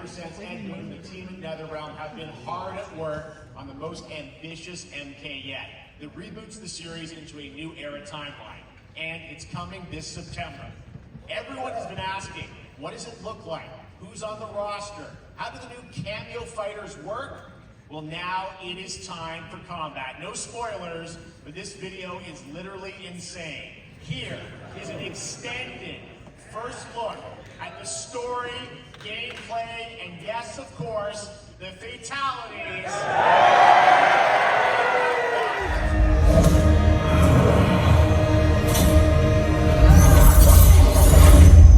presents Ed Boon and the team at NetherRealm have been hard at work on the most ambitious MK yet. That reboots the series into a new era timeline, and it's coming this September. Everyone has been asking, what does it look like? Who's on the roster? How do the new cameo fighters work? Well, now it is time for combat. No spoilers, but this video is literally insane. Here is an extended first look at the story, gameplay, and yes, of course, the fatalities.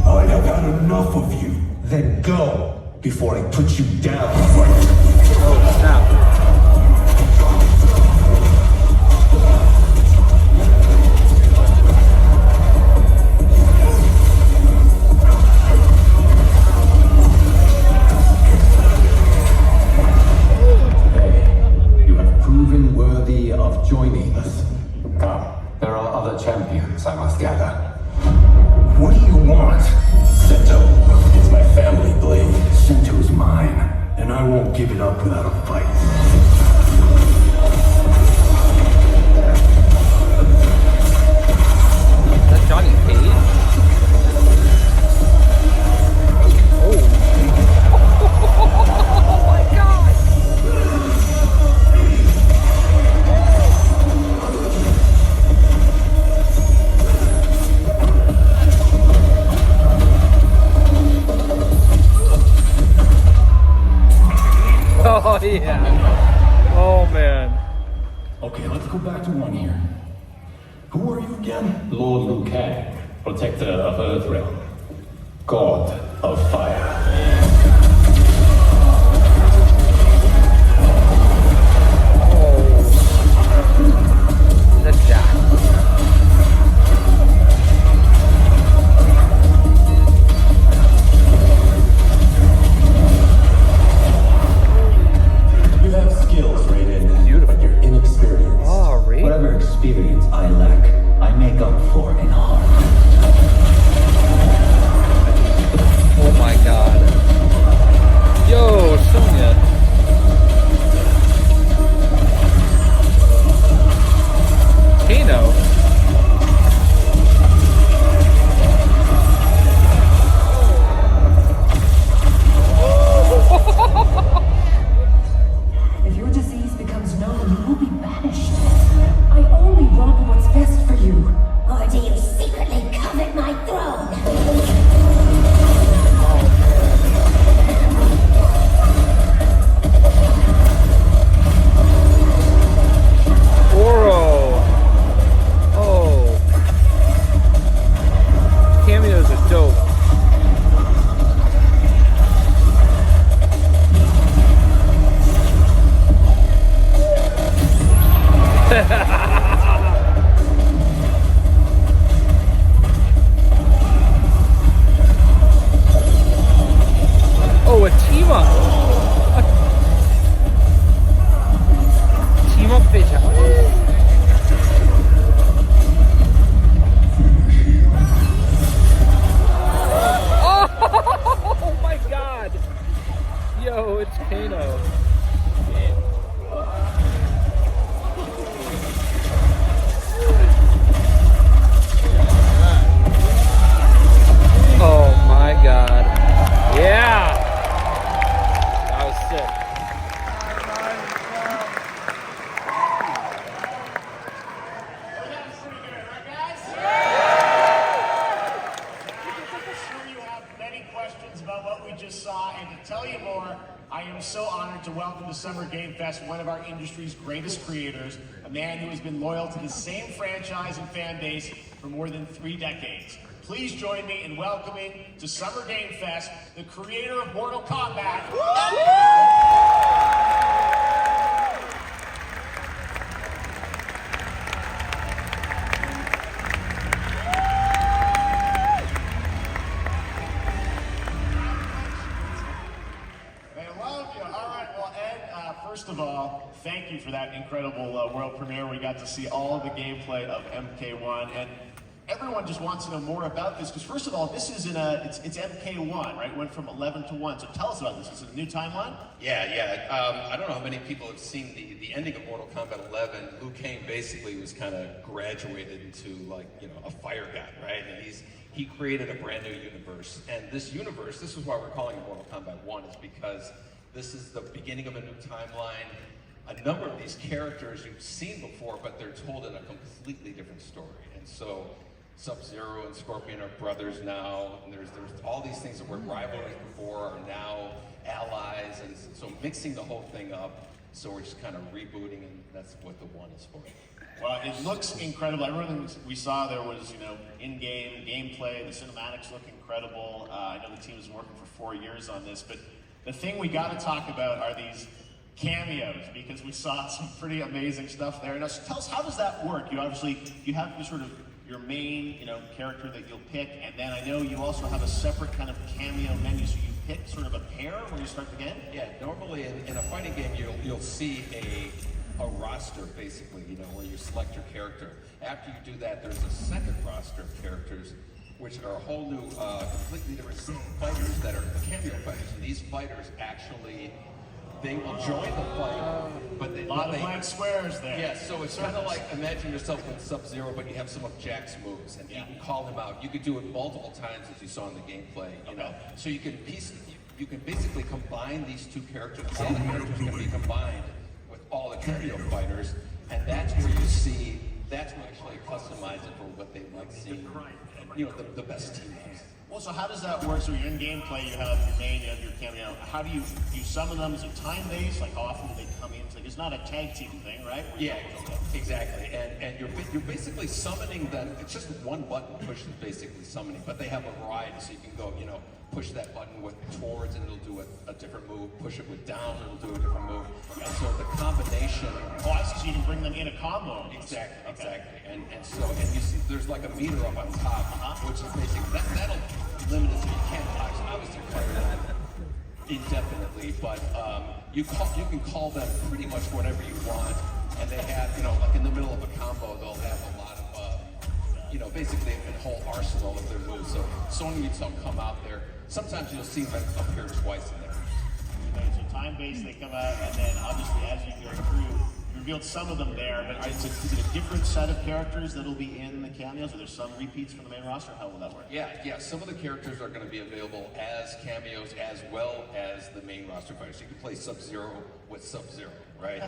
I have had enough of you. Then go before I put you down. Oh, snap. Joining us. Come, there are other champions I must gather. What do you want? Sento. It's my family blade. Sento's mine, and I won't give it up without a fight. Is that Johnny Cage? Oh my god! Oh yeah. Oh man. Okay, let's go back to one here. Who are you again? Lord Liu Kang, protector of Earthrealm, god of fire. That's Jack. You have skills, Raiden, but you're inexperienced. Oh, Raiden. Whatever experience I lack, I make up for in heart. Oh my god. Yo, Sonya. Kano. If your disease becomes known, you will be banished. I only want what's best for you. Or do you secretly covet my throne? Oro. Oh. Cameos are dope. Oh, a team up. Team up fatality. Oh my god. Yo, it's Kano. Oh my god. Yeah. That was sick. That's pretty good, right, guys? I'm sure you have many questions about what we just saw, and to tell you more, I am so honored to welcome to Summer Game Fest one of our industry's greatest creators, a man who has been loyal to the same franchise and fan base for more than 3 decades. Please join me in welcoming to Summer Game Fest the creator of Mortal Kombat. They love you. All right, well, Ed, first of all, thank you for that incredible world premiere. We got to see all of the gameplay of MK1, everyone just wants to know more about this, because first of all, this is it's MK1, right? Went from 11 to 1. So tell us about this. Is it a new timeline? Yeah. I don't know how many people have seen the ending of Mortal Kombat 11. Liu Kang basically was kind of graduated into a fire god, right? And he created a brand new universe. And this universe, this is why we're calling it Mortal Kombat 1, is because this is the beginning of a new timeline. A number of these characters you've seen before, but they're told in a completely different story. And so Sub-Zero and Scorpion are brothers now, and there's all these things that were rivalries before are now allies, and so mixing the whole thing up, so we're just kind of rebooting, and that's what the 1 is for. Well, it looks incredible. Everything we saw there was, in-game gameplay. The cinematics look incredible. I know the team has been working for 4 years on this, but the thing we got to talk about are these cameos, because we saw some pretty amazing stuff there. Now, so tell us, how does that work? You have your sort of your main, character that you'll pick, and then I know you also have a separate kind of cameo menu, so you pick sort of a pair when you start the game? Yeah, normally in a fighting game, you'll see a roster, basically, where you select your character. After you do that, there's a second roster of characters, which are a whole new, completely different fighters that are cameo fighters. And these fighters actually, they will join the fight, but A lot of blank squares there. Yeah, so it's kind of like, imagine yourself with Sub-Zero, but you have some of Jack's moves, and you can call him out. You could do it multiple times, as you saw in the gameplay, So you can basically combine these two characters. All the characters can be combined with all the cameo fighters, and that's where you see, that's where you actually customize it for what they like seeing, the best team has. Well, so how does that work? So you're in gameplay, you have your main, you have your cameo. How do you summon them? Is it time-based? Like, how often do they come in? It's not a tag team thing, right? Exactly. And you're basically summoning them. It's just one button push is basically summoning, but they have a variety, so you can go, push that button with towards and it'll do a different move. Push it with down, it'll do a different move. And so the combination. Oh, I see. So you can bring them in a combo. Exactly. And you see there's like a meter up on top, which is basically that'll limit it so you can't obviously play that indefinitely, but you can call them pretty much whatever you want, and they have, like in the middle of a combo, they'll have a lot of basically a whole arsenal of their moves. So Sonya needs to come out there. Sometimes you'll see them appear twice in there. Okay, so time-based, they come out, and then obviously as you go through, you revealed some of them there, but is it a different set of characters that'll be in the cameos? Are there some repeats from the main roster? How will that work? Yeah. Some of the characters are going to be available as cameos as well as the main roster fighters. So you can play Sub-Zero with Sub-Zero, right?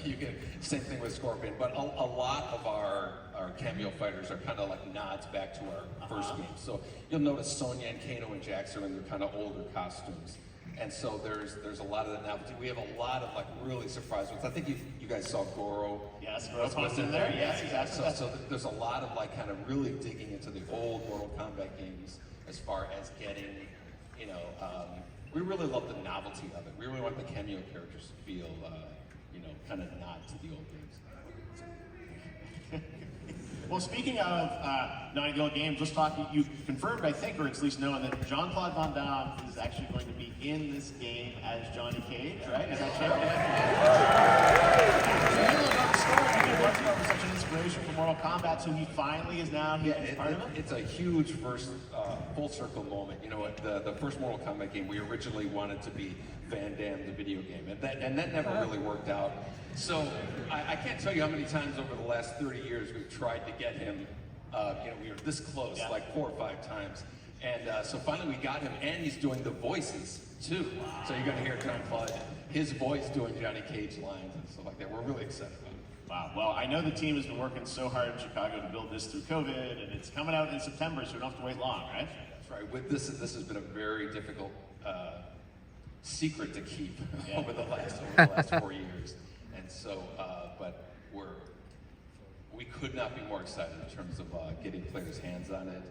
you can same thing with Scorpion, but a lot of our cameo fighters are kind of like nods back to our first game. So you'll notice Sonya and Kano and Jax are in their kind of older costumes. And so there's a lot of that novelty. We have a lot of like really surprise ones. I think you guys saw Goro. Yes, Goro's in there. Yes, exactly. So there's a lot of like kind of really digging into the old Mortal Kombat games as far as getting, we really love the novelty of it. We really want the cameo characters to feel, kind of nod to the old games. Well, speaking of Naughty Dog games, let's talk. You confirmed, I think, or it's at least known, that Jean-Claude Van Damme is actually going to be in this game as Johnny Cage, right? Is that true? So you know about the story. You've been working on such an inspiration for Mortal Kombat, so he finally is now part of it? It's a huge first full circle moment. The first Mortal Kombat game, we originally wanted to be Van Damme, the video game, and that never really worked out. So I can't tell you how many times over the last 30 years we've tried to get him. We were this close, like 4 or 5 times. And so finally we got him, and he's doing the voices too. So you're going to hear Jean-Claude, his voice doing Johnny Cage lines and stuff like that. We're really excited about it. Wow. Well, I know the team has been working so hard in Chicago to build this through COVID, and it's coming out in September, so we don't have to wait long, right? That's right. With this has been a very difficult secret to keep over the last 4 years. And so, but we could not be more excited in terms of getting players' hands on it.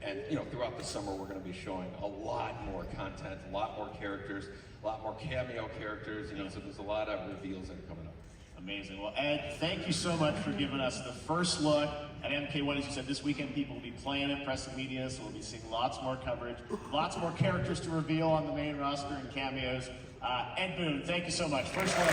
And throughout the summer, we're going to be showing a lot more content, a lot more characters, a lot more cameo characters. So there's a lot of reveals that are coming up. Amazing. Well, Ed, thank you so much for giving us the first look at MK1. As you said, this weekend people will be playing it, press and media, so we'll be seeing lots more coverage, lots more characters to reveal on the main roster and cameos. Ed Boon, thank you so much. First look.